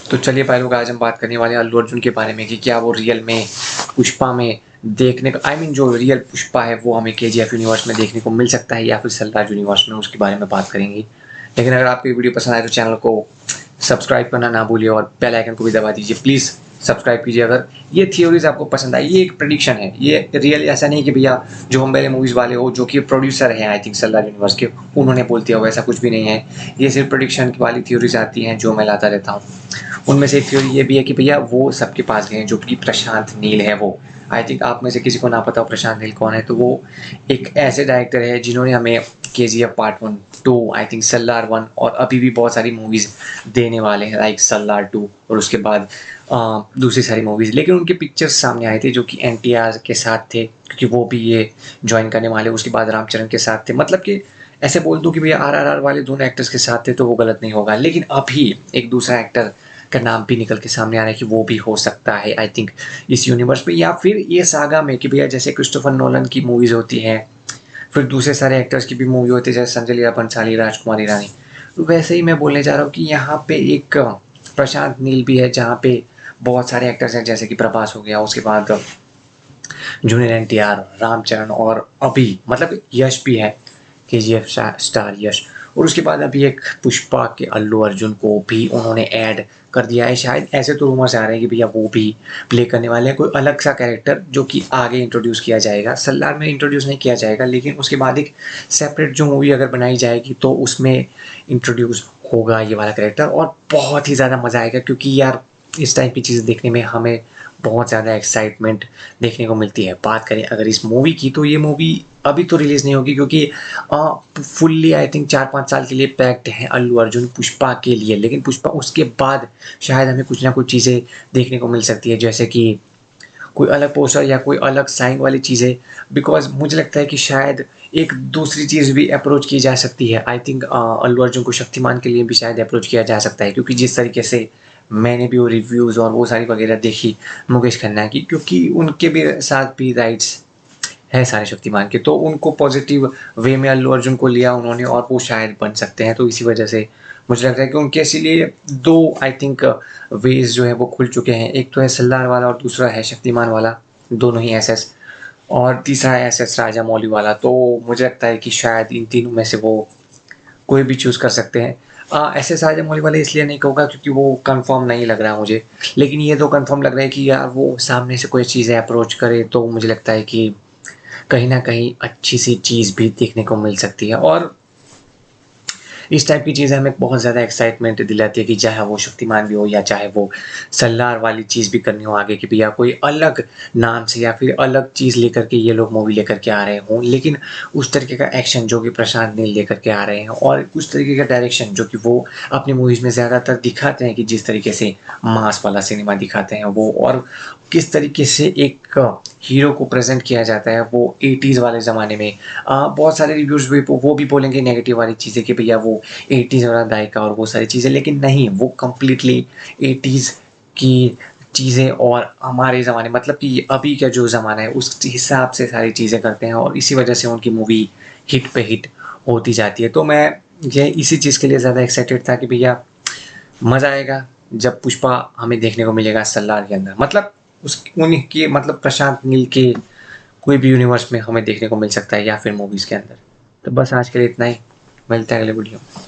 तो चलिए भाई लोग, आज हम बात करने वाले हैं अल्लू अर्जुन के बारे में कि क्या वो रियल में पुष्पा में देखने को जो रियल पुष्पा है वो हमें केजीएफ यूनिवर्स में देखने को मिल सकता है या फिर सल्लाज यूनिवर्स में, उसके बारे में बात करेंगे। लेकिन अगर आपको ये वीडियो पसंद आए तो चैनल को सब्सक्राइब करना ना भूलिए और बेल आइकन को भी दबा दीजिए। प्लीज़ सब्सक्राइब कीजिए अगर ये थ्योरीज आपको पसंद आई। ये एक प्रेडिक्शन है, ये रियल ऐसा नहीं कि भैया जो हम पहले मूवीज़ वाले हो जो कि प्रोड्यूसर हैं आई थिंक सल्लाज यूनिवर्स के, उन्होंने बोल दिया हो, ऐसा कुछ भी नहीं है। ये सिर्फ प्रेडिक्शन वाली थ्योरीज आती हैं जो मैं लाता रहता हूँ। उनमें से एक थ्योरी ये भी है कि भैया वो सबके पास गए हैं, जो कि प्रशांत नील है। वो आई थिंक आप में से किसी को ना पता हो प्रशांत नील कौन है, तो वो एक ऐसे डायरेक्टर है जिन्होंने हमें KGF part 1, 2, I think Salaar 1 और अभी भी बहुत सारी मूवीज़ देने वाले हैं लाइक सल्लार 2 और उसके बाद दूसरी सारी मूवीज़। लेकिन उनके पिक्चर्स सामने आए थे जो कि एनटीआर के साथ थे, क्योंकि वो भी ये ज्वाइन करने वाले। उसके बाद रामचरण के साथ थे। मतलब कि ऐसे बोल दूं कि भैया आरआरआर वाले दोनों एक्टर्स के साथ थे तो वो गलत नहीं होगा। लेकिन अभी एक दूसरा एक्टर का नाम भी निकल के सामने आ रहा है कि वो भी हो सकता है आई थिंक इस यूनिवर्स में, या फिर ये सागा में कि भैया जैसे क्रिस्टोफर नोलन की मूवीज़ होती हैं, फिर दूसरे सारे एक्टर्स की भी मूवी होती है जैसे संजय लीला भंसाली, राजकुमार हिरानी, तो वैसे ही मैं बोलने जा रहा हूँ कि यहाँ पे एक प्रशांत नील भी है जहाँ पे बहुत सारे एक्टर्स हैं जैसे कि प्रभास हो गया, उसके बाद जूनियर एनटीआर, रामचरण और अभी मतलब यश भी है, केजीएफ स्टार यश। और उसके बाद अभी एक पुष्पा के अल्लू अर्जुन को भी उन्होंने ऐड कर दिया है। शायद ऐसे तो रूमर्स आ रहे हैं कि भैया वो भी प्ले करने वाले हैं कोई अलग सा कैरेक्टर जो कि आगे इंट्रोड्यूस किया जाएगा। सल्लार में इंट्रोड्यूस नहीं किया जाएगा, लेकिन उसके बाद एक सेपरेट जो मूवी अगर बनाई जाएगी तो उसमें इंट्रोड्यूस होगा ये वाला कैरेक्टर और बहुत ही ज़्यादा मज़ा आएगा, क्योंकि यार इस टाइप की चीज़ें देखने में हमें बहुत ज़्यादा एक्साइटमेंट देखने को मिलती है। बात करें अगर इस मूवी की, तो ये मूवी अभी तो रिलीज़ नहीं होगी क्योंकि फुल्ली आई थिंक 4-5 साल के लिए पैक्ड है अल्लू अर्जुन पुष्पा के लिए। लेकिन पुष्पा उसके बाद शायद हमें कुछ ना कुछ चीज़ें देखने को मिल सकती है, जैसे कि कोई अलग पोस्टर या कोई अलग साइन वाली चीज़ें। बिकॉज मुझे लगता है कि शायद एक दूसरी चीज़ भी अप्रोच की जा सकती है। आई थिंक अल्लू अर्जुन को शक्तिमान के लिए भी शायद अप्रोच किया जा सकता है, क्योंकि जिस तरीके से मैंने भी वो रिव्यूज़ और वो सारी वगैरह देखी मुकेश खन्ना की, क्योंकि उनके भी साथ भी राइट्स है सारे शक्तिमान के, तो उनको पॉजिटिव वे में अल्लू अर्जुन को लिया उन्होंने और वो शायद बन सकते हैं। तो इसी वजह से मुझे लगता है कि उनके इसीलिए दो आई थिंक वेज जो है वो खुल चुके हैं। एक तो है सल्लार वाला और दूसरा है शक्तिमान वाला, दोनों ही एसएस, और तीसरा है एसएस राजा मौली वाला। तो मुझे लगता है कि शायद इन तीनों में से वो कोई भी चूज़ कर सकते हैं। एसएस राजा मौली वाले इसलिए नहीं कहूँगा क्योंकि वो कंफर्म नहीं लग रहा मुझे, लेकिन ये तो कंफर्म लग रहा है कि यार वो सामने से कोई चीज़ें अप्रोच करे तो मुझे लगता है कि कहीं ना कहीं अच्छी सी चीज़ भी देखने को मिल सकती है। और इस टाइप की चीज़ें हमें बहुत ज़्यादा एक्साइटमेंट दिलाती है कि चाहे वो शक्तिमान भी हो या चाहे वो सल्लार वाली चीज़ भी करनी हो आगे की, भी या कोई अलग नाम से या फिर अलग चीज़ लेकर के ये लोग मूवी लेकर के आ रहे हों, लेकिन उस तरीके का एक्शन जो कि प्रशांत नील लेकर के आ रहे हैं और उस तरीके का डायरेक्शन जो कि वो अपनी मूवीज़ में ज़्यादातर दिखाते हैं कि जिस तरीके से मास वाला सिनेमा दिखाते हैं वो, और किस तरीके से एक हीरो को प्रेजेंट किया जाता है वो 80s वाले ज़माने में। बहुत सारे रिव्यूज़ भी वो भी बोलेंगे नेगेटिव वाली चीज़ें कि भैया वो 80s वाला दायका और वो सारी चीज़ें, लेकिन नहीं, वो कम्प्लीटली 80s की चीज़ें और हमारे ज़माने मतलब कि अभी का जो ज़माना है उस हिसाब से सारी चीज़ें करते हैं और इसी वजह से उनकी मूवी हिट पे हिट होती जाती है। तो मैं ये इसी चीज़ के लिए ज़्यादा एक्साइटेड था कि भैया मज़ा आएगा जब पुष्पा हमें देखने को मिलेगा सल्लार के अंदर। मतलब उस उनके मतलब प्रशांत नील के कोई भी यूनिवर्स में हमें देखने को मिल सकता है या फिर मूवीज़ के अंदर। तो बस आज के लिए इतना ही, मिलते हैं अगले वीडियो में।